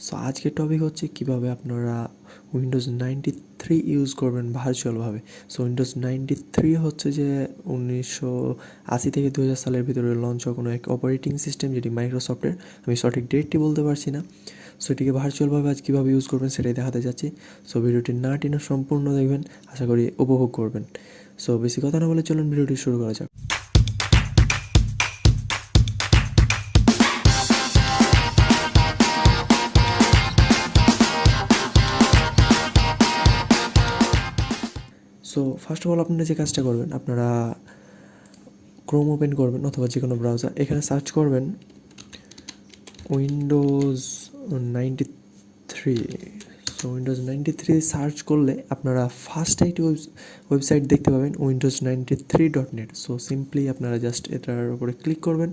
So আজকের topic হচ্ছে কীভাবে আপনারা উইন্ডোজ 93 ইউজ করবেন ভার্চুয়ালভাবে। সো উইন্ডোজ 93 হচ্ছে যে 1980 থেকে 2000 সালের ভিতরে লঞ্চ হওয়া কোনো এক অপারেটিং সিস্টেম, যেটি মাইক্রোসফটের। আমি সঠিক ডেটটি বলতে পারছি না। সো এটিকে ভার্চুয়ালভাবে আজ কীভাবে ইউজ করবেন সেটাই দেখাতে যাচ্ছি। সো ভিডিওটি না টেনে সম্পূর্ণ দেখবেন, আশা করি উপভোগ করবেন। সো বেশি কথা না বলে চলুন ভিডিওটি শুরু করা যাক। সো ফার্স্ট অফ অল আপনারা যে কাজটা করবেন, আপনারা ক্রোম ওপেন করবেন অথবা যে কোনো ব্রাউজার, এখানে সার্চ করবেন উইন্ডোজ 93। সো উইন্ডোজ 93 সার্চ করলে আপনারা ফার্স্ট একটি ওয়েবসাইট দেখতে পাবেন, windows93.net। সো সিম্পলি আপনারা জাস্ট এটার উপরে ক্লিক করবেন।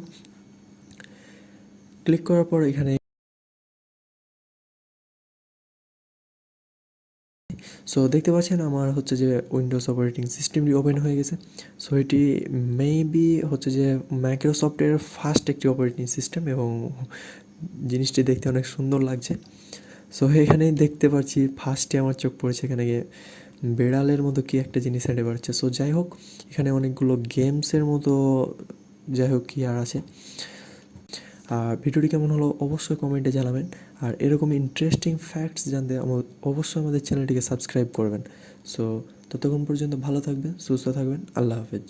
ক্লিক করার পর এখানে সো দেখতে পাচ্ছেন আমার হচ্ছে যে উইন্ডোজ অপারেটিং সিস্টেমটি ওপেন হয়ে গেছে। সো এটি মেবি হচ্ছে যে মাইক্রোসফটের ফার্স্ট একটি অপারেটিং সিস্টেম এবং জিনিসটি দেখতে অনেক সুন্দর লাগছে। সো এখানে দেখতে পাচ্ছি ফার্স্টে আমার চোখ পড়েছে এখানে বেড়ালের মতো কি একটা জিনিস হেঁটে বেড়াচ্ছে। সো যাই হোক, এখানে অনেকগুলো গেমসের মতো যাই হোক কি আর আছে। আর ভিডিওটি কেমন হলো অবশ্যই কমেন্টে জানাবেন। আর এরকম ইন্টারেস্টিং ফ্যাক্টস জানতে অবশ্যই আমাদের চ্যানেলটিকে সাবস্ক্রাইব করবেন। সো ততক্ষণ পর্যন্ত ভালো থাকবেন, সুস্থ থাকবেন, আল্লাহ হাফেজ।